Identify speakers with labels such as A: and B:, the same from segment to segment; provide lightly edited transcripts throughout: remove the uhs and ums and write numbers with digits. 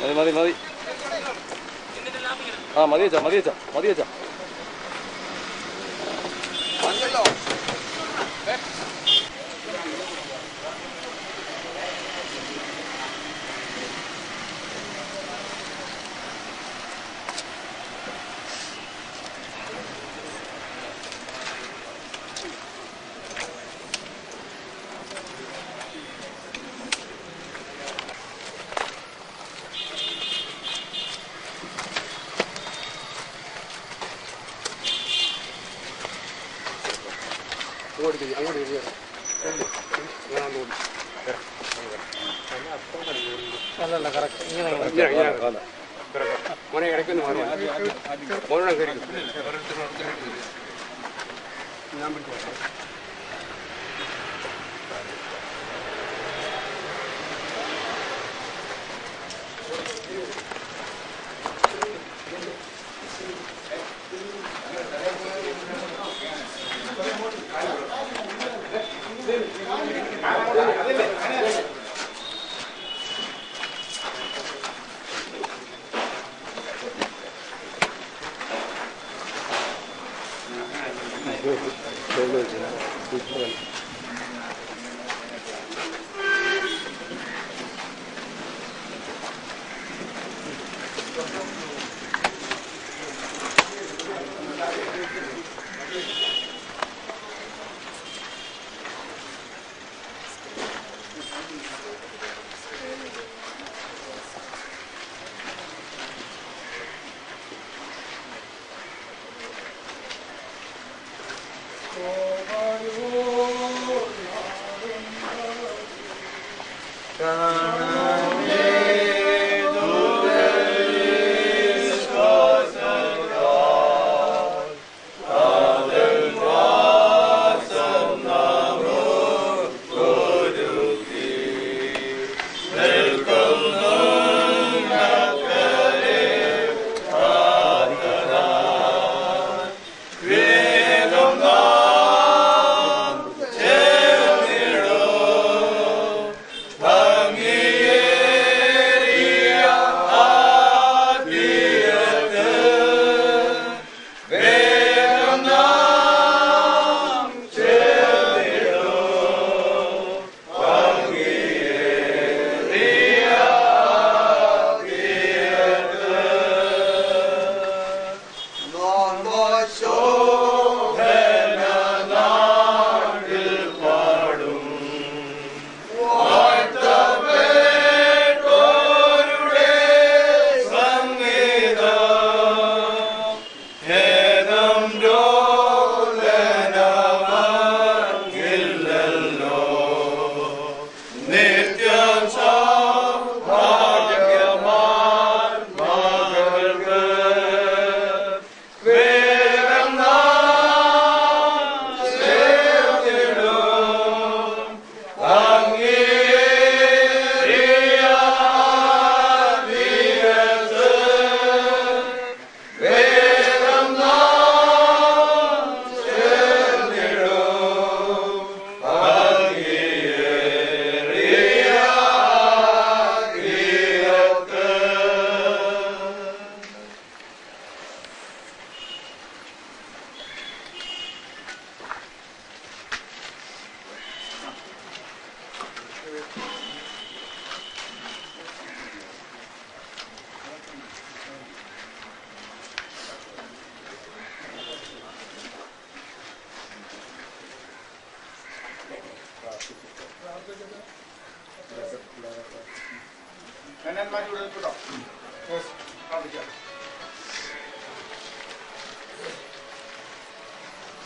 A: മതി മതി ആ മതി വെച്ചാ മതി വെച്ചാ മതി വെച്ചാ
B: അല്ലല്ല കറക്റ്റ് ഇങ്ങനെ
C: മോനെ ഇടയ്ക്കൊന്ന് മാറി മോനോടെ കയറി ഞാൻ പിടിച്ചു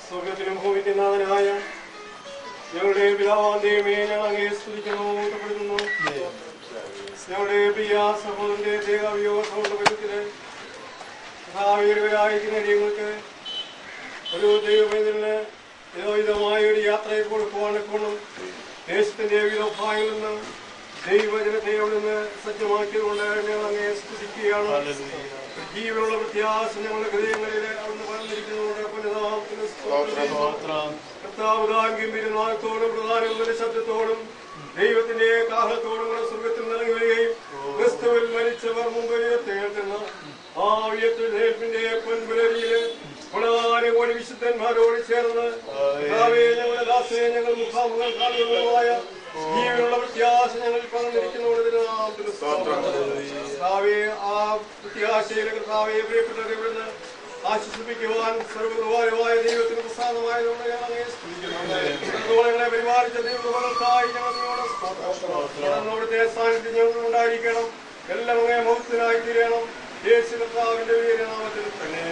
D: സ്വർഗത്തിലും ഭൂമിക്കുന്നാഥനായ ഞങ്ങളുടെ പിതാവാന്തേമേ ഞങ്ങൾ അങ്ങേ സ്തുതിക്കുന്നു ഊട്ടപ്പെടുത്തുന്നു. ഞങ്ങളുടെ പ്രിയ സഹോദരന്റെ ദേഹാവിയോഗ സൗന്ദര്യത്തില് ഭാവിയിലായിരിക്കുന്ന ഞങ്ങൾക്ക് ഒരു ദൈവവേദന യോജിതമായ ഒരു യാത്രയെ കൊടുക്കുവാനെക്കൊണ്ടും ദേശത്തിന്റെ വിവിധ ഭാഗങ്ങളിൽ നിന്ന് ദൈവജനത്തെ അവിടെ നിന്ന് സജ്ജമാക്കിയതുകൊണ്ട് ഞങ്ങൾ അങ്ങേ സ്തുതിക്കുകയാണ്. ജീവനുള്ള പ്രത്യാശ ഞങ്ങളുടെ ഹൃദയങ്ങളിൽ അവിടുന്ന് പറഞ്ഞിരിക്കുന്നതുകൊണ്ട് കർത്താവ് ഗംഭീരനാഥത്തോടും പ്രധാന ശബ്ദത്തോടും ദൈവത്തിന്റെ കാഹളത്തോടും സ്വർഗത്തിൽ നിറങ്ങി വരികയും ക്രിസ്തുവിൽ മരിച്ചവർ പ്രത്യാശ ഞങ്ങളിൽ പകർന്നിരിക്കുന്നതിന് കർത്താവേ, ആ പ്രത്യാശയിലെ കർത്താവെ പ്രിയപ്പെട്ടവരെ ഇവിടുന്ന് ആശ്വസിപ്പിക്കുവാൻ സർവ്വകൃപാലുവായ ദൈവത്തിന് പ്രസാദമായതുകൊണ്ട് ഞങ്ങളെ ഞങ്ങളെ പരിപാലിച്ച ദൈവകൾക്കായി ഞങ്ങൾ അവിടുത്തെ സാന്നിധ്യം ഞങ്ങൾ ഉണ്ടായിരിക്കണം. എല്ലാം അങ്ങേ മൗത്തിനായി തീരണം. യേശു കർത്താവിന്റെ വീരനാമത്തിൽ തന്നെ.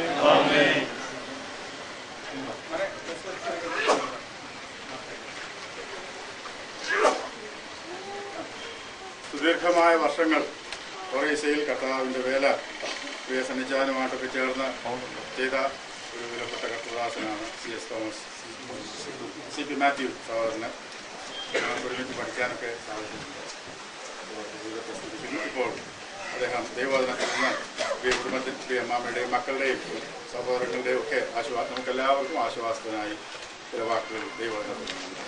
E: സുദീർഘമായ വർഷങ്ങൾ ഒറീസയിൽ കർത്താവിൻ്റെ വേല പ്രിയ സന്നിധാനമായിട്ടൊക്കെ ചേർന്ന് ചെയ്ത ഒരു വിലപ്പെട്ട കർത്തദാസനാണ് CS തോമസ്, CP മാത്യു സഹോദരന്. ഞങ്ങൾക്ക് ഒരുമിച്ച് പഠിക്കാനൊക്കെ സാധിച്ചിട്ടുണ്ട്. ഇപ്പോൾ അദ്ദേഹം ദൈവവചനത്തിൽ നിന്ന് പ്രിയ കുടുംബത്തിൽ പ്രിയ അമ്മാമ്മയുടെയും മക്കളുടെയും സഹോദരങ്ങളുടെയും ഒക്കെ നമുക്കെല്ലാവർക്കും ആശ്വാസത്തിനായി ചില വാക്കുകൾ ദൈവവചനത്തിൽ നിന്നുണ്ട്.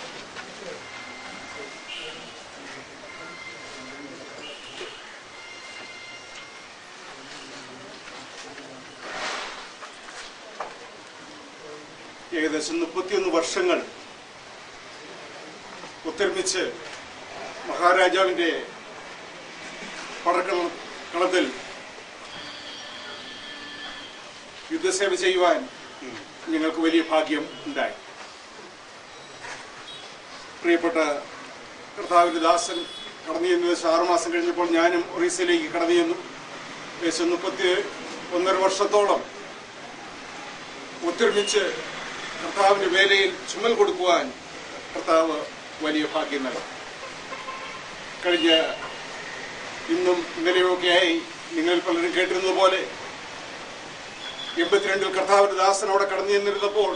F: ഏകദേശം 31 വർഷങ്ങൾ ഒത്തൊരുമിച്ച് മഹാരാജാവിൻ്റെ പടക്കളത്തിൽ യുദ്ധസേവ ചെയ്യുവാൻ ഞങ്ങൾക്ക് വലിയ ഭാഗ്യം ഉണ്ടായി. പ്രിയപ്പെട്ട കർത്താവിന്റെ ദാസൻ കടന്നു ചെന്ന് 6 മാസം കഴിഞ്ഞപ്പോൾ ഞാനും ഒറീസയിലേക്ക് കടന്നു ചെന്നു. ഏകദേശം 31.5 വർഷത്തോളം ഒത്തൊരുമിച്ച് കർത്താവിന്റെ വേലയിൽ ചുമൽ കൊടുക്കുവാൻ കർത്താവ് വലിയ ഭാഗ്യം നൽകി. കഴിഞ്ഞ ഇന്നും ഇന്നലെയൊക്കെയായി നിങ്ങൾ പലരും കേട്ടിരുന്നത് പോലെ 82 കർത്താവിന്റെ ദാസൻ അവിടെ കടന്നു ചെന്നിരുന്നപ്പോൾ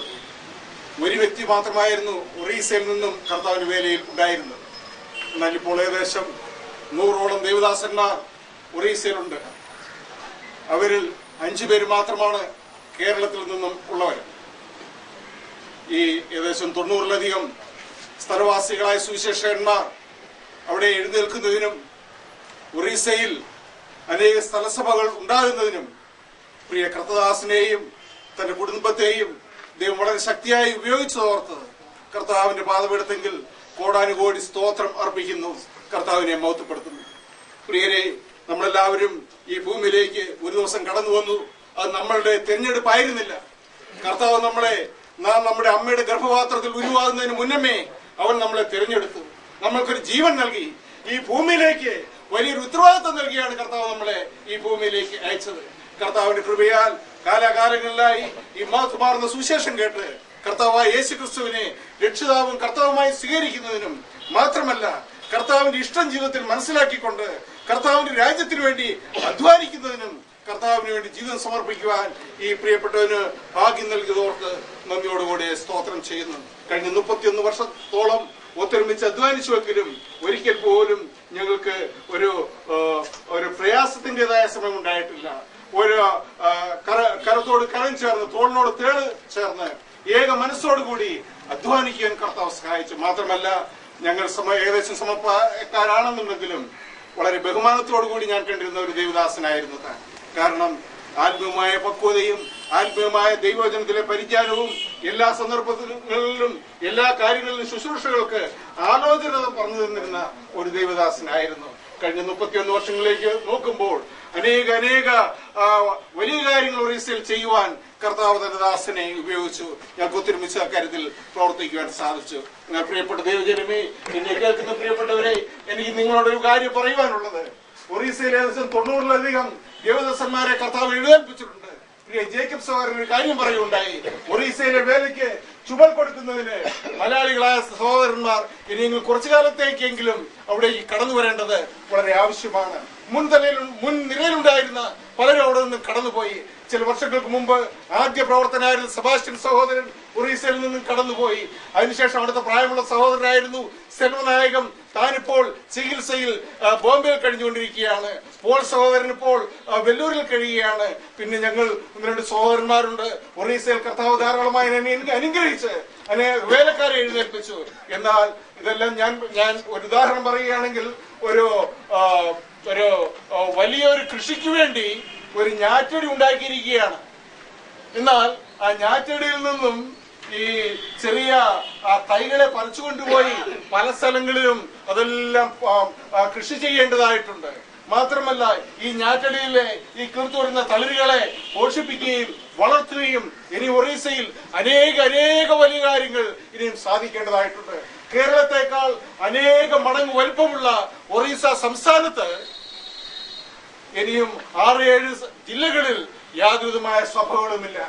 F: ഒരു വ്യക്തി മാത്രമായിരുന്നു ഒറീസയിൽ നിന്നും കർത്താവിന്റെ വേലയിൽ ഉണ്ടായിരുന്നത്. എന്നാൽ ഇപ്പോൾ ഏകദേശം 100ഓളം ദേവദാസന്മാർ ഒറീസയിലുണ്ട്. അവരിൽ 5 പേര് മാത്രമാണ് കേരളത്തിൽ നിന്നും ഉള്ളവർ. ഈ ഏകദേശം 90-ലധികം സ്ഥലവാസികളായ സുവിശേഷകന്മാർ അവിടെ എഴുന്നേൽക്കുന്നതിനും ഒറീസയിൽ അനേക സ്ഥലസഭകൾ ഉണ്ടാകുന്നതിനും പ്രിയ കർത്തദാസനെയും തന്റെ കുടുംബത്തെയും ദൈവം വളരെ ശക്തിയായി ഉപയോഗിച്ചതോർത്ത് കർത്താവിന്റെ പാദപീഠത്തെങ്കിൽ കോടാനുകോടി സ്തോത്രം അർപ്പിക്കുന്നു, കർത്താവിനെ മഹത്വപ്പെടുത്തുന്നു. പ്രിയരെ, നമ്മളെല്ലാവരും ഈ ഭൂമിയിലേക്ക് ഒരു ദിവസം കടന്നു വന്നു. അത് നമ്മളുടെ തിരഞ്ഞെടുപ്പായിരുന്നില്ല. കർത്താവ് നാം നമ്മുടെ അമ്മയുടെ ഗർഭപാത്രത്തിൽ ഉരുവാകുന്നതിന് മുന്നമേ അവൻ നമ്മളെ തിരഞ്ഞെടുത്തു. നമ്മൾക്കൊരു ജീവൻ നൽകി. ഈ ഭൂമിയിലേക്ക് വലിയൊരു ഉത്തരവാദിത്വം നൽകിയാണ് കർത്താവ് നമ്മളെ ഈ ഭൂമിയിലേക്ക് അയച്ചത്. കർത്താവിന്റെ കൃപയാൽ കാലാകാലങ്ങളിലായി ഈ മാർന്ന സുവിശേഷം കേട്ട് കർത്താവായ യേശു ക്രിസ്തുവിനെ രക്ഷിതാവും കർത്താവുമായി സ്വീകരിക്കുന്നതിനും മാത്രമല്ല കർത്താവിന്റെ ഇഷ്ടം ജീവിതത്തിൽ മനസ്സിലാക്കിക്കൊണ്ട് കർത്താവിന്റെ രാജ്യത്തിന് വേണ്ടി അധ്വാനിക്കുന്നതിനും കർത്താവിന് വേണ്ടി ജീവിതം സമർപ്പിക്കുവാൻ ഈ പ്രിയപ്പെട്ടവന് ഭാഗ്യം നൽകിയതോർത്ത് നന്ദിയോടുകൂടി സ്തോത്രം ചെയ്യുന്നു. കഴിഞ്ഞ 31 വർഷത്തോളം ഒത്തൊരുമിച്ച് അധ്വാനിച്ചുവെങ്കിലും ഒരിക്കൽ പോലും ഞങ്ങൾക്ക് ഒരു പ്രയാസത്തിൻ്റെതായ സമയം ഉണ്ടായിട്ടില്ല. ഒരു കരത്തോട് കരം ചേർന്ന് തോളിനോട് തേട് ചേർന്ന് ഏക മനസ്സോടുകൂടി അധ്വാനിക്കാൻ കർത്താവ് സഹായിച്ചു. മാത്രമല്ല ഞങ്ങൾ ഏകദേശം സമപ്രായക്കാരാണെന്നുണ്ടെങ്കിലും വളരെ ബഹുമാനത്തോടുകൂടി ഞാൻ കണ്ടിരുന്ന ഒരു ദേവദാസനായിരുന്നു താൻ. കാരണം ആത്മീയമായ പക്വതയും ആത്മീയമായ ദൈവവചനത്തിലെ പരിജ്ഞാനവും എല്ലാ സന്ദർഭങ്ങളിലും എല്ലാ കാര്യങ്ങളിലും ശുശ്രൂഷകൾക്ക് ആലോചന പറഞ്ഞു തന്നിരുന്ന ഒരു ദൈവദാസനായിരുന്നു. കഴിഞ്ഞ 31 വർഷങ്ങളിലേക്ക് നോക്കുമ്പോൾ അനേക വലിയ കാര്യങ്ങൾ ഒറീസയിൽ ചെയ്യുവാൻ കർത്താവ് തന്റെ ദാസനെ ഉപയോഗിച്ചു. ഞങ്ങൾക്ക് ഒത്തൊരുമിച്ച് അക്കാര്യത്തിൽ പ്രവർത്തിക്കുവാൻ സാധിച്ചു. ഞാൻ പ്രിയപ്പെട്ട ദൈവജനമേ, എന്നെ കേൾക്കുന്ന പ്രിയപ്പെട്ടവരെ, എനിക്ക് നിങ്ങളോടൊരു കാര്യം പറയുവാനുള്ളത്. ഒറീസയിൽ ഏകദേശം 90-ലധികം ദേവദാസന്മാരെ കർത്താവ് എഴുന്നേൽപ്പിച്ചിട്ടുണ്ട്. പ്രിയ ജേക്കബ് സഹോദരൻ ഒരു കാര്യം പറയുകയുണ്ടായി. ഒറീസയിലെ വേലയ്ക്ക് ചുമൽ കൊടുക്കുന്നതിന് മലയാളികളായ സഹോദരന്മാർ ഇനിയെങ്കിലും കുറച്ചു കാലത്തേക്കെങ്കിലും അവിടേക്ക് കടന്നു വരേണ്ടത് വളരെ ആവശ്യമാണ്. മുൻനിരയിലുണ്ടായിരുന്ന പലരും അവിടെ നിന്ന് കടന്നുപോയി. ചില വർഷങ്ങൾക്ക് മുമ്പ് ആദ്യ പ്രവർത്തനായിരുന്ന സെബാസ്റ്റ്യൻ സഹോദരൻ ഒറീസയിൽ നിന്നും കടന്നുപോയി. അതിനുശേഷം അവിടുത്തെ പ്രായമുള്ള സഹോദരനായിരുന്നു സെൽവനായകം. താനിപ്പോൾ ചികിത്സയിൽ ബോംബെയിൽ കഴിഞ്ഞുകൊണ്ടിരിക്കുകയാണ്. പോൾ സഹോദരൻ ഇപ്പോൾ വെല്ലൂരിൽ കഴിയുകയാണ്. പിന്നെ ഞങ്ങൾ 1-2 സഹോദരന്മാരുണ്ട്. ഒറീസയിൽ കർത്താവ് ധാരാളമായി അനുഗ്രഹിച്ച് വേലക്കാരെ എഴുന്നേൽപ്പിച്ചു. എന്നാൽ ഇതെല്ലാം ഞാൻ ഒരു ഉദാഹരണം പറയുകയാണെങ്കിൽ, ഒരു വലിയൊരു കൃഷിക്ക് വേണ്ടി ഒരു ഞാറ്റടി ഉണ്ടാക്കിയിരിക്കുകയാണ്. എന്നാൽ ആ ഞാറ്റടിയിൽ നിന്നും ഈ ചെറിയ തൈകളെ പറിച്ചുകൊണ്ടുപോയി പല സ്ഥലങ്ങളിലും അതെല്ലാം കൃഷി ചെയ്യേണ്ടതായിട്ടുണ്ട്. മാത്രമല്ല ഈ ഞാറ്റടിയിലെ ഈ കിളിർത്തുവരുന്ന തളിരുകളെ പോഷിപ്പിക്കുകയും വളർത്തുകയും ഇനി ഒറീസയിൽ അനേക വലിയ കാര്യങ്ങൾ ഇനിയും സാധിക്കേണ്ടതായിട്ടുണ്ട്. കേരളത്തെക്കാൾ അനേക മടങ്ങ് വലിപ്പമുള്ള ഒറീസ സംസ്ഥാനത്ത് ഇനിയും 6-7 ജില്ലകളിൽ യാതൊരുവിധമായ സഭകളുമില്ല.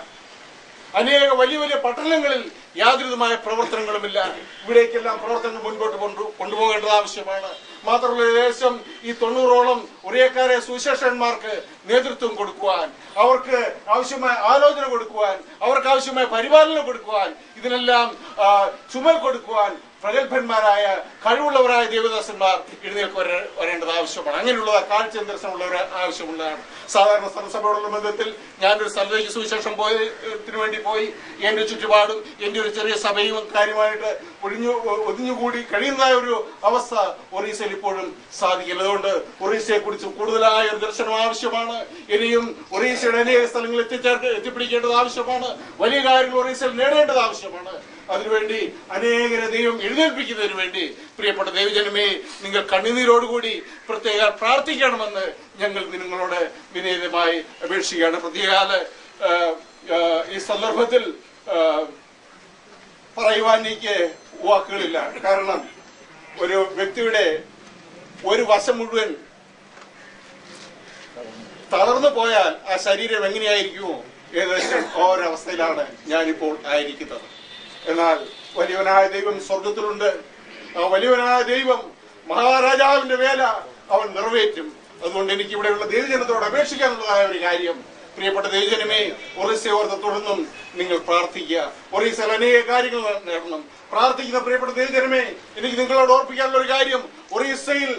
F: അനേക വലിയ പട്ടണങ്ങളിൽ യാതൊരുവിധമായ പ്രവർത്തനങ്ങളുമില്ല. ഇവിടേക്കെല്ലാം പ്രവർത്തനങ്ങൾ മുൻപോട്ട് കൊണ്ടുപോകേണ്ടത് ആവശ്യമാണ്. മാത്രമല്ല ഏകദേശം ഈ 90ഓളം ഉറിയക്കാരെ സുവിശേഷന്മാർക്ക് നേതൃത്വം കൊടുക്കുവാൻ, അവർക്ക് ആവശ്യമായ ആലോചന കൊടുക്കുവാൻ, അവർക്ക് ആവശ്യമായ പരിപാലനം കൊടുക്കുവാൻ, ഇതിനെല്ലാം ചുമൽ കൊടുക്കുവാൻ പ്രഗത്ഭന്മാരായ കഴിവുള്ളവരായ ദേവദാസന്മാർ എഴുന്നേൽക്ക് വരേണ്ടത് ആവശ്യമാണ്. അങ്ങനെയുള്ള കാഴ്ച ദർശനമുള്ളവർ ആവശ്യമുള്ളതാണ്. സാധാരണ സഭയോടുള്ള ബന്ധത്തിൽ ഞാനൊരു സ്ഥലത്തേക്ക് സുവിശേഷം പോയതിനു വേണ്ടി പോയി എന്റെ ചുറ്റുപാടും എന്റെ ഒരു ചെറിയ സഭയും കാര്യമായിട്ട് ഒതുങ്ങുകൂടി കഴിയുന്നതായ ഒരു അവസ്ഥ ഒറീസയിൽ ഇപ്പോഴും സാധിക്കില്ല. അതുകൊണ്ട് ഒറീസയെ കുറിച്ച് കൂടുതലായ ഒരു ദർശനം ആവശ്യമാണ്. ഇനിയും ഒറീസയുടെ അനേക സ്ഥലങ്ങളിൽ എത്തിപ്പിടിക്കേണ്ടത് ആവശ്യമാണ്. വലിയ കാര്യങ്ങൾ ഒറീസയിൽ നേടേണ്ടത് ആവശ്യമാണ്. അതിനുവേണ്ടി അനേകരെ ദൈവം എഴുന്നേൽപ്പിക്കുന്നതിന് വേണ്ടി പ്രിയപ്പെട്ട ദൈവജനമേ, നിങ്ങൾ കണ്ണുനീരോടുകൂടി പ്രത്യേക പ്രാർത്ഥിക്കണമെന്ന് ഞങ്ങൾ നിങ്ങളോട് വിനീതമായി അപേക്ഷിക്കുകയാണ്. പ്രത്യേകാല ഈ സന്ദർഭത്തിൽ പറയുവാൻ എനിക്ക് വാക്കുകളില്ല. കാരണം ഒരു വ്യക്തിയുടെ ഒരു വശം മുഴുവൻ തളർന്നു പോയാൽ ആ ശരീരം എങ്ങനെയായിരിക്കുമോ ഏകദേശം ഓരവസ്ഥയിലാണ് ഞാനിപ്പോൾ ആയിരിക്കുന്നത്. എന്നാൽ വലിയവനായ ദൈവം സ്വർഗത്തിലുണ്ട്. ആ വലിയവനായ ദൈവം മഹാരാജാവിന്റെ വേല അവൻ നിറവേറ്റും. അതുകൊണ്ട് എനിക്ക് ഇവിടെയുള്ള ദൈവജനത്തോട് അപേക്ഷിക്കാനുള്ളതായ ഒരു കാര്യം, പ്രിയപ്പെട്ട ദൈവജനമേ, ഒറീസയെ ഓർത്ത് തുടർന്നും നിങ്ങൾ പ്രാർത്ഥിക്കുക. ഒറീസയിൽ അനേക കാര്യങ്ങൾ നേടണം. പ്രാർത്ഥിക്കുന്ന പ്രിയപ്പെട്ട ദൈവജനമേ, എനിക്ക് നിങ്ങളോട് ഓർപ്പിക്കാനുള്ള ഒരു കാര്യം, ഒറീസയിൽ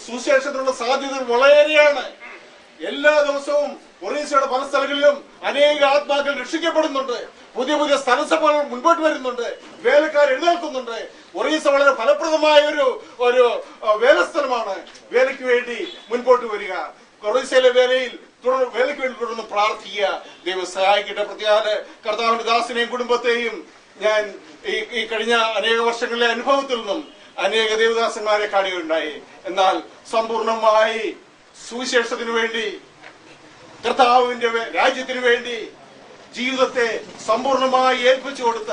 F: സുവിശേഷത്തിനുള്ള സാധ്യത വളരെയാണ്. എല്ലാ ദിവസവും ഒറീസയുടെ പല സ്ഥലങ്ങളിലും അനേക ആത്മാക്കൾ രക്ഷിക്കപ്പെടുന്നുണ്ട്. പുതിയ സ്ഥലസഭകൾ മുൻപോട്ട് വരുന്നുണ്ട്. വേലക്കാർ എഴുന്നേൽക്കുന്നുണ്ട്. ഒറീസ വളരെ ഫലപ്രദമായ ഒരു വേലസ്ഥലമാണ്. വേലയ്ക്ക് വേണ്ടി മുൻപോട്ട് വരിക. ഒറീസയിലെ വേലയ്ക്ക് വേണ്ടി തുടർന്ന് പ്രാർത്ഥിക്കുക. ദൈവം സഹായിക്കട്ടെ. പ്രത്യേക കർത്താവിന്റെ ദാസനെയും കുടുംബത്തെയും ഞാൻ ഈ കഴിഞ്ഞ അനേക വർഷങ്ങളിലെ അനുഭവത്തിൽ നിന്നും അനേക ദേവദാസന്മാരെ കാണുകയുണ്ടായി. എന്നാൽ സമ്പൂർണമായി സുവിശേഷത്തിനു വേണ്ടി, കർത്താവിന്റെ രാജ്യത്തിനു വേണ്ടി ജീവിതത്തെ സമ്പൂർണമായി ഏൽപ്പിച്ചു കൊടുത്ത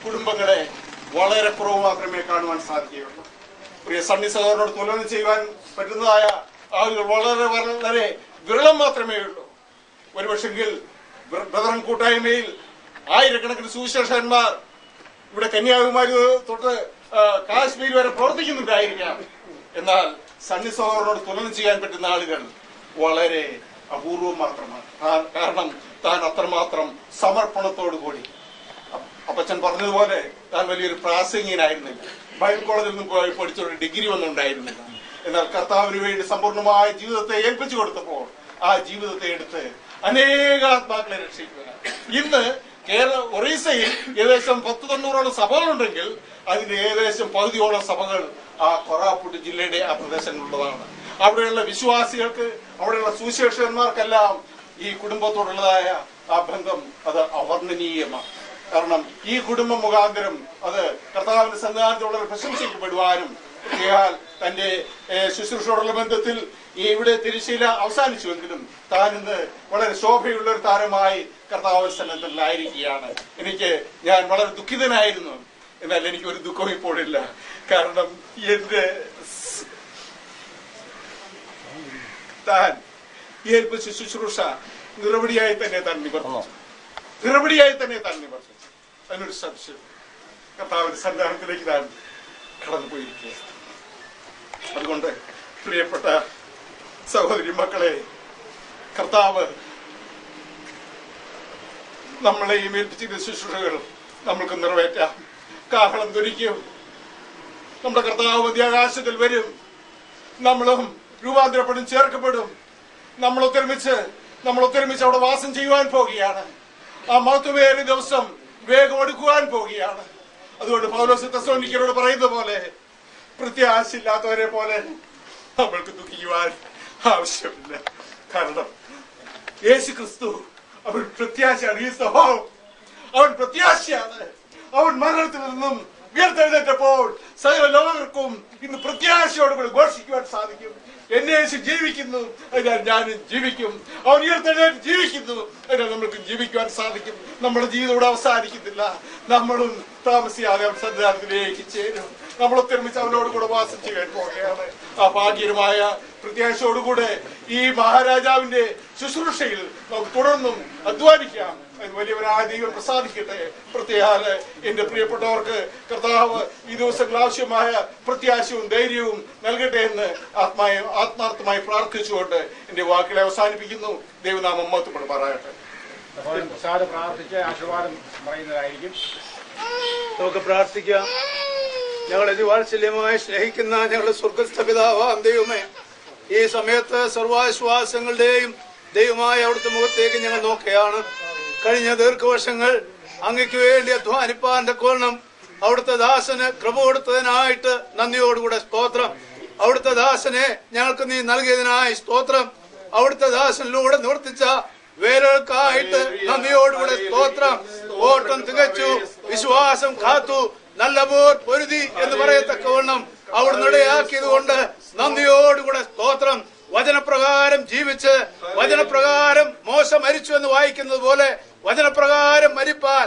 F: കുടുംബങ്ങളെ വളരെ കുറവ് മാത്രമേ കാണുവാൻ സാധിക്കുകയുള്ളൂ. പ്രിയ സണ്ണി സഹോദരനോട് തുലനം ചെയ്യുവാൻ പറ്റുന്നതായ ആളുകൾ വളരെ വിരളം മാത്രമേ ഉള്ളൂ. ഒരുപക്ഷെങ്കിൽ ബ്രദറൻ കൂട്ടായ്മയിൽ ആയിരക്കണക്കിന് സുവിശേഷന്മാർ ഇവിടെ കന്യാകുമാരി തൊട്ട് കാശ്മീർ വരെ പ്രവർത്തിക്കുന്നുണ്ടായിരിക്കാം. എന്നാൽ സണ്ണി സഹോദരനോട് തുലനം ചെയ്യാൻ പറ്റുന്ന ആളുകൾ വളരെ അപൂർവം മാത്രമാണ്. കാരണം താൻ അത്രമാത്രം സമർപ്പണത്തോടു കൂടി, അപ്പച്ചൻ പറഞ്ഞതുപോലെ താൻ വലിയൊരു പ്രാസംഗികനായിരുന്നില്ല. ബൈബിൾ കോളേജിൽ നിന്നും പോയി പഠിച്ചൊരു ഡിഗ്രി ഒന്നും ഉണ്ടായിരുന്നില്ല. എന്നാൽ കർത്താവിന് വേണ്ടി സമ്പൂർണമായ ജീവിതത്തെ ഏൽപ്പിച്ചു കൊടുത്തപ്പോൾ ആ ജീവിതത്തെ എടുത്ത് അനേക ആത്മാക്കളെ രക്ഷിക്കുക. ഇന്ന് ഒറീസയിൽ ഏകദേശം 10-90ഓളം സഭകളുണ്ടെങ്കിൽ അതിന്റെ ഏകദേശം പകുതിയോളം സഭകൾ ആ കൊറാപ്പുട്ട് ജില്ലയുടെ ആ പ്രദേശങ്ങളിലുള്ളതാണ്. അവിടെയുള്ള വിശ്വാസികൾക്ക്, അവിടെയുള്ള സുവിശേഷകന്മാർക്കെല്ലാം ഈ കുടുംബത്തോടുള്ളതായ ആ ബന്ധം അത് അവർണ്ണനീയമാണ്. കാരണം ഈ കുടുംബം മുഖാന്തരം അത് കർത്താവിന്റെ സന്നിധാനത്തോടെ പ്രശംസിക്കപ്പെടുവാനും, തന്റെ ശുശ്രൂഷയോടുള്ള ബന്ധത്തിൽ ഇവിടെ തിരുശീല അവസാനിച്ചുവെങ്കിലും താൻ ഇന്ന് വളരെ ശോഭയുള്ള ഒരു താരമായി കർത്താവ് സന്നിധിയിലായിരിക്കുകയാണ്. ഞാൻ വളരെ ദുഃഖിതനായിരുന്നു. എന്നാൽ എനിക്കൊരു ദുഃഖം ഇപ്പോഴില്ല. കാരണം എന്റെ താൻ ഏൽപ്പിച്ച ശുശ്രൂഷ നിറപടിയായി തന്നെ താൻ നിവർത്തിച്ചു. അതിനൊരു സംശയം. കർത്താവിന്റെ സന്നിധാനത്തിലേക്ക് താൻ കടന്നുപോയിരിക്കുക. അതുകൊണ്ട് പ്രിയപ്പെട്ട സഹോദരി മക്കളെ, കർത്താവ് നമ്മളെ ഈ ഏൽപ്പിച്ചിരുന്ന ശുശ്രൂഷകൾ നമ്മൾക്ക് നിറവേറ്റാം. കാഹളം ധരിക്കും. നമ്മുടെ കർത്താവ് മധ്യാകാശത്തിൽ വരും. നമ്മളും രൂപാന്തരപ്പെടും, ചേർക്കപ്പെടും. നമ്മൾ ഒത്തൊരുമിച്ച് അവിടെ വാസം ചെയ്യുവാൻ പോകുകയാണ്. ആ മഹത്വമേറിയ ദിവസം വേഗം എടുക്കുവാൻ പോകുകയാണ്. അതുകൊണ്ട് പൗലോസ് തെസ്സലോനിക്കരോട് പറയുന്ന പോലെ, പ്രത്യാശയില്ലാത്തവരെ പോലെ നമ്മൾക്ക് ദുഃഖിക്കുവാൻ ആവശ്യമില്ല. കാരണം യേശു ക്രിസ്തു അവർ പ്രത്യാശയാണ്. ഈ സ്വഭാവം അവൻ പ്രത്യാശയാണ്. അവൻ മരണത്തിൽ നിന്നും ഉയർത്തെഴുന്നേറ്റപ്പോൾ സകല ലോകർക്കും ഇന്ന് പ്രത്യാശയോടുകൂടി ഘോഷിക്കുവാൻ സാധിക്കും. എന്നെ യേശു ജീവിക്കുന്നു, അതിനാൽ ഞാനും ജീവിക്കും. അവൻ ഉയർത്തെഴുന്നേറ്റ് ജീവിക്കുന്നു, അതിനാൽ നമ്മൾക്ക് ജീവിക്കുവാൻ സാധിക്കും. നമ്മുടെ ജീവിതം ഇവിടെ അവസാനിക്കുന്നില്ല. നമ്മളും താമസിയാതെ അവൻ സന്നിധാനത്തിലേക്ക് ചേരും. നമ്മളൊത്തൊരുമിച്ച് അവനോട് കൂടെ വാസം ചെയ്യാൻ പോവുകയാണ്. ആ ഭാഗ്യമായ പ്രത്യാശയോടുകൂടെ ഈ മഹാരാജാവിന്റെ ശുശ്രൂഷയിൽ നമുക്ക് തുടർന്നും അധ്വാനിക്കാം. വലിയവരായ ദൈവം പ്രസാദിക്കട്ടെ. പ്രത്യേക എന്റെ പ്രിയപ്പെട്ടവർക്ക് കർത്താവ് ഈ ദിവസങ്ങൾ ആവശ്യമായ പ്രത്യാശയും ധൈര്യവും നൽകട്ടെ എന്ന് ആത്മാർത്ഥമായി പ്രാർത്ഥിച്ചുകൊണ്ട് എന്റെ വാക്കുകളെ അവസാനിപ്പിക്കുന്നു. ദൈവനാമം മഹത്വപ്പെടുമാറാകട്ടെ.
E: പ്രാർത്ഥിച്ച് ആശീർവാദം പറയുന്നതായിരിക്കും.
B: നമുക്ക് പ്രാർത്ഥിക്കാം. ഞങ്ങളെ വാത്സല്യമായി സ്നേഹിക്കുന്ന ഞങ്ങളുടെ സ്വർഗസ്ഥ പിതാവാം ദൈവമേ, ഈ സമയത്ത് സർവാശ്വാസങ്ങളുടെയും ദൈവമായ അവിടുത്തെ മുഖത്തേക്ക് ഞങ്ങൾ നോക്കുകയാണ്. കഴിഞ്ഞ ദീർഘവർഷങ്ങൾ അങ്ങയ്ക്ക് വേണ്ടി അധ്വാനിപ്പാന്റെ കോരണം അവിടുത്തെ ദാസന് കൃപ കൊടുത്തതിനായിട്ട് നന്ദിയോടുകൂടെ സ്തോത്രം. അവിടുത്തെ ദാസനെ ഞങ്ങൾക്ക് നീ നൽകിയതിനായി സ്തോത്രം. അവിടുത്തെ ദാസനിലൂടെ നിവർത്തിച്ച വേലകൾക്കായിട്ട് നന്ദിയോടുകൂടെ സ്തോത്രം. ഓട്ടം തികച്ചു, വിശ്വാസം കാത്തു, നല്ല പോർ പൊരുതി എന്ന് പറയത്തക്കവണ്ണം അവിടുന്ന് ഇടയാക്കിയത് കൊണ്ട് നന്ദിയോടുകൂടെ സ്തോത്രം. വചനപ്രകാരം ജീവിച്ച് വചനപ്രകാരം മോശ മരിച്ചു എന്ന് വായിക്കുന്നത് പോലെ വചനപ്രകാരം മരിപ്പാൻ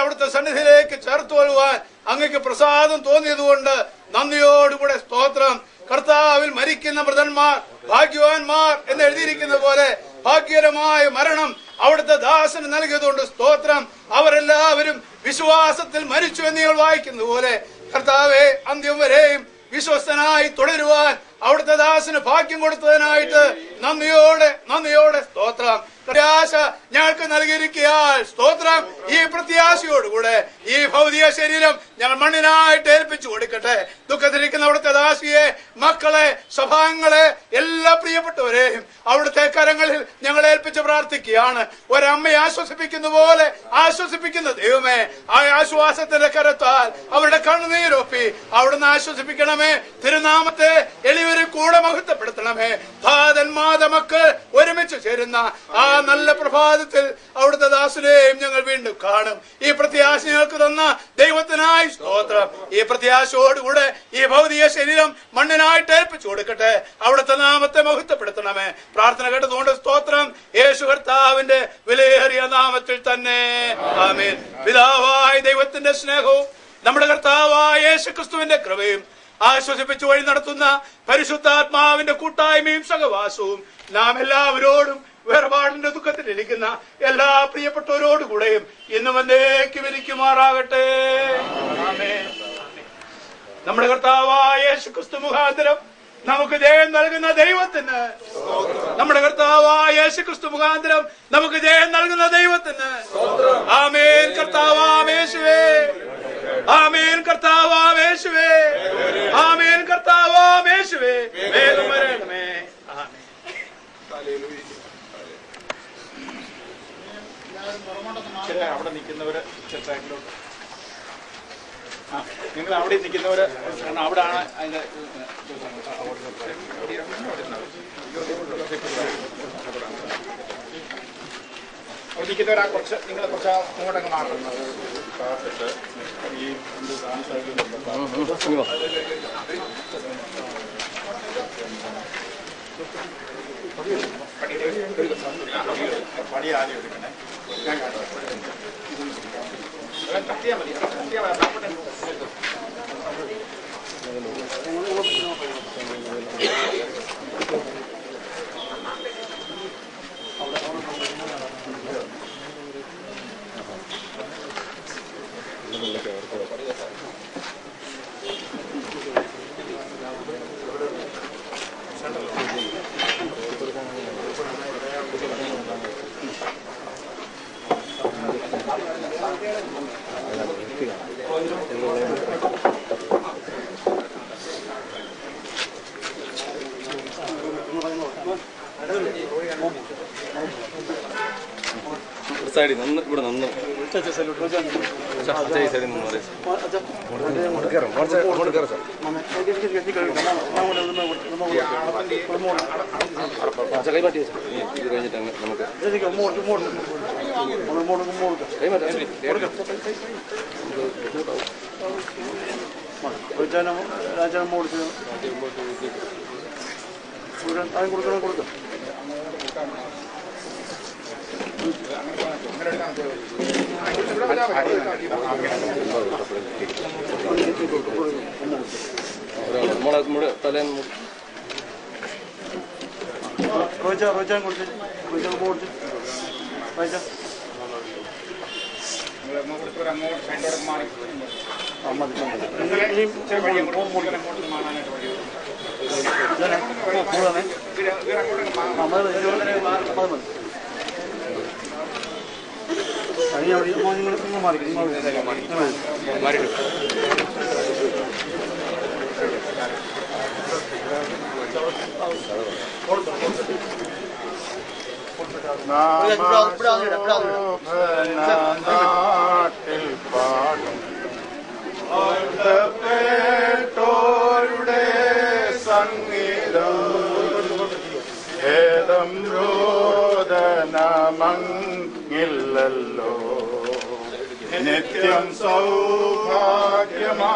B: അവിടുത്തെ സന്നിധിയിലേക്ക് ചേർത്ത് കൊള്ളുവാൻ അങ്ങക്ക് പ്രസാദം തോന്നിയതുകൊണ്ട് നന്ദിയോടുകൂടെ സ്തോത്രം. കർത്താവിൽ മരിക്കുന്ന മൃതന്മാർ ഭാഗ്യവാന്മാർ എന്ന് എഴുതിയിരിക്കുന്ന പോലെ ഭാഗ്യകരമായ മരണം അവിടുത്തെ ദാസന് നൽകിയതുകൊണ്ട് സ്തോത്രം. അവരെല്ലാവരും വിശ്വാസത്തിൽ മരിച്ചു എന്ന് ഞങ്ങൾ വായിക്കുന്നത് പോലെ കർത്താവെ അന്ത്യം വരെയും വിശ്വസ്തനായി തുടരുവാൻ അവിടുത്തെ ദാസന് ഭാഗ്യം കൊടുത്തതിനായിട്ട് നന്ദിയോടെ സ്തോത്രം. പ്രത്യാശ ഞങ്ങൾക്ക് നൽകിയിരിക്കാൻ സ്തോത്രം. ഈ പ്രത്യാശയോടുകൂടെ ഈ ഭൗതിക ശരീരം ഞങ്ങൾ മണ്ണിനായിട്ട് ഏൽപ്പിച്ചു കൊടുക്കട്ടെ. ദുഃഖത്തിരിക്കുന്ന അവിടുത്തെ ദാസിയെ, മക്കളെ, സഭാംഗങ്ങളെ, എല്ലാ പ്രിയപ്പെട്ടവരെയും അവിടുത്തെ കരങ്ങളിൽ ഞങ്ങൾ ഏൽപ്പിച്ച് പ്രാർത്ഥിക്കുകയാണ്. ഒരമ്മയെ ആശ്വസിപ്പിക്കുന്ന പോലെ ആശ്വസിപ്പിക്കുന്ന ദൈവമേ, ആ ആശ്വാസത്തിന്റെ കരത്താൽ അവരുടെ കണ്ണുനീരൊപ്പി അവിടുന്ന് ആശ്വസിപ്പിക്കണമേ. തിരുനാമത്തെ എളിയവരെ കൂടെ മഹത്വപ്പെടുത്തണമേ. ഭാതന്മാത മക്കൾ ഒരുമിച്ച് ചേരുന്ന ആ നല്ല പ്രഭാതത്തിൽ അവിടുത്തെ ദാസനെയും ഞങ്ങൾ വീണ്ടും കാണും. ഈ പ്രത്യാശ ഞങ്ങൾക്ക് തന്ന ദൈവത്തിനായി സ്തോത്രം. ഈ പ്രത്യാശയോടുകൂടെ ഈ ഭൗതിക ശരീരം മണ്ണിനായിട്ട് ഏൽപ്പിച്ചു കൊടുക്കട്ടെ. അവിടുത്തെ നാമത്തെ മഹത്വപ്പെടുത്തണമേ. പ്രാർത്ഥന കേട്ടതുകൊണ്ട് സ്തോത്രം. യേശു കർത്താവിന്റെ വിലയേറിയ നാമത്തിൽ തന്നെ ആമേൻ. പിതാവായ ദൈവത്തിന്റെ സ്നേഹവും നമ്മുടെ കർത്താവായ യേശു ക്രിസ്തുവിന്റെ കൃപയും ആശ്വസിപ്പിച്ചു വഴി നടത്തുന്ന പരിശുദ്ധാത്മാവിന്റെ കൂട്ടായ്മയും സഹവാസവും നാം എല്ലാവരോടും വേർപാടിന്റെ ദുഃഖത്തിലിരിക്കുന്ന എല്ലാ പ്രിയപ്പെട്ടവരോടുകൂടെയും ഇന്നും എന്നേക്കും ഇരിക്കുമാറാകട്ടെ. നമ്മുടെ കർത്താവായ യേശു ക്രിസ്തു മുഖാന്തരം നമുക്ക് ജയം നൽകുന്ന ദൈവത്തിന്, നമ്മുടെ കർത്താവായ യേശു ക്രിസ്തു മുഖാന്തരം നമുക്ക് ജയം നൽകുന്ന ദൈവത്തിന് ആമേൻ. കർത്താവാമേശുവേ, ആമേൻ. കർത്താവാമേശുവേ, ആമേൻ. കർത്താവാമേശുവേ, വേഗം വരണമേ. ആമേൻ.
E: അവിടെ നിൽക്കുന്നവര് ചെറുതായിട്ടിലോട്ട് നിങ്ങൾ അവിടെ നിൽക്കുന്നവര്, കാരണം അവിടെ ആണ് അതിന്റെ അവിടെ നിൽക്കുന്നവരാ കുറച്ച് നിങ്ങൾ കുറച്ച് അങ്ങോട്ടങ്ങ് മാറുന്നത്. ഈ പടി ആദ്യം എടുക്കണേ. കത്തിയാൽ മതി,
A: സൈഡിൽ നിന്ന് ഇവിടെ നിന്ന് സൈഡിൽ നിന്ന് കൈ മാറ്റി വെച്ചാൽ ഇത് കഴിഞ്ഞിട്ട് നമുക്ക് നമ്മളെ തലേന്ന്
B: റോജാൻ കൊടുത്ത് റോജാ
E: നാട്ടിൽ പാടും ോരുടെ സംഗീതം ഭേദം രോദനമങ്ങില്ലല്ലോ നിത്യം സൗഭാഗ്യമാ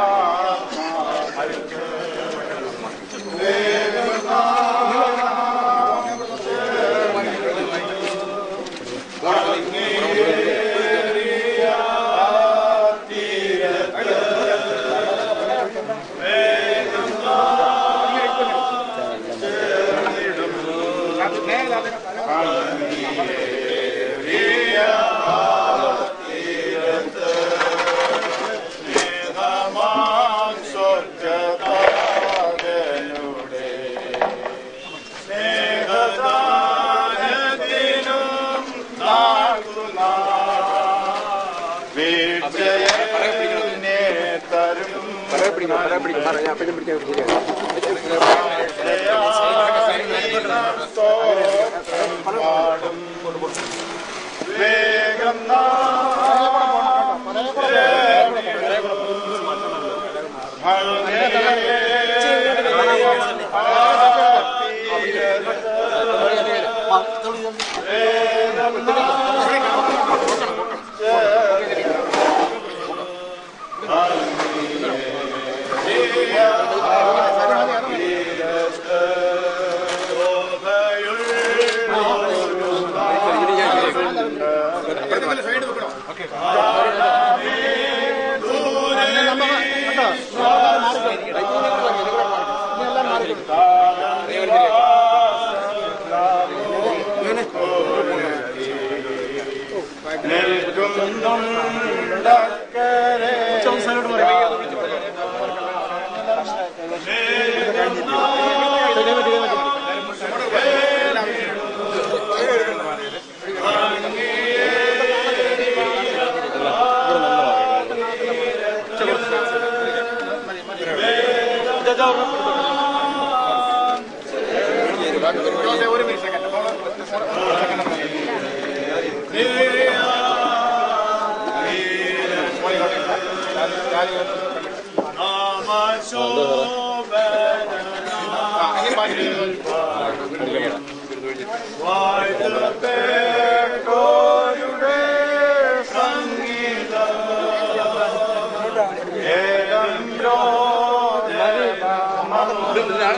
E: വേഗം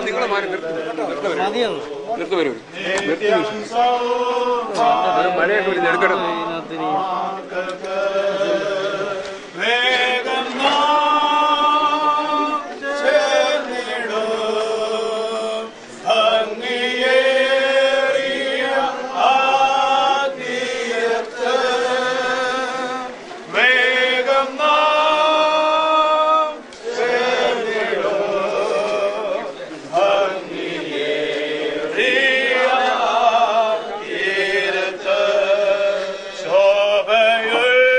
E: നിങ്ങളെ മാറി നിർത്തി വരും മഴയൊക്കെ വരുന്ന എടുക്കണം ശോഭയുൾ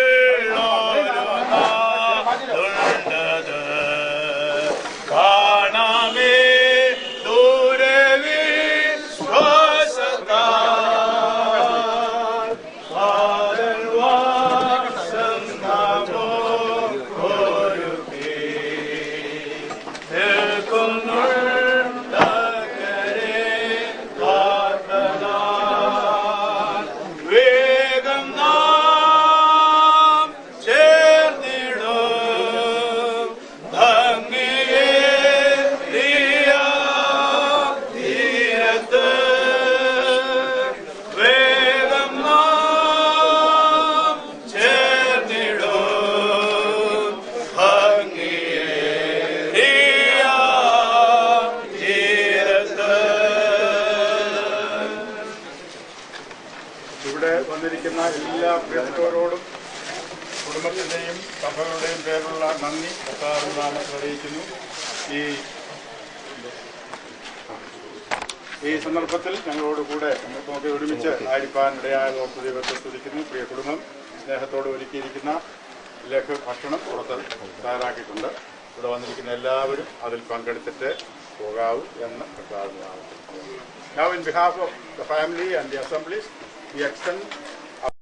E: വന്നിരിക്കുന്ന എല്ലാ പ്രിയപ്പെട്ടവരോടും കുടുംബത്തിൻ്റെയും സഭകളുടെയും പേരിലുള്ള നന്ദി കർത്താവിന്റെ നാമത്തിൽ അറിയിക്കുന്നു. ഈ സന്ദർഭത്തിൽ ഞങ്ങളോട് കൂടെ നമുക്ക് ഒരുമിച്ച് ആയിരിക്കാനിടയായ ഓർത്ത് ദൈവത്തെ സ്തുതിക്കുന്നു. പ്രിയ കുടുംബം സ്നേഹത്തോട് ഒരുക്കിയിരിക്കുന്ന ഭക്ഷണം പുറത്ത് തയ്യാറാക്കിയിട്ടുണ്ട്. ഇവിടെ വന്നിരിക്കുന്ന എല്ലാവരും അതിൽ പങ്കെടുത്തിട്ട് പോകാവൂ എന്ന് കർത്താവിന്റെ നാമത്തിൽ. Now in behalf of the family and the assemblies, we extend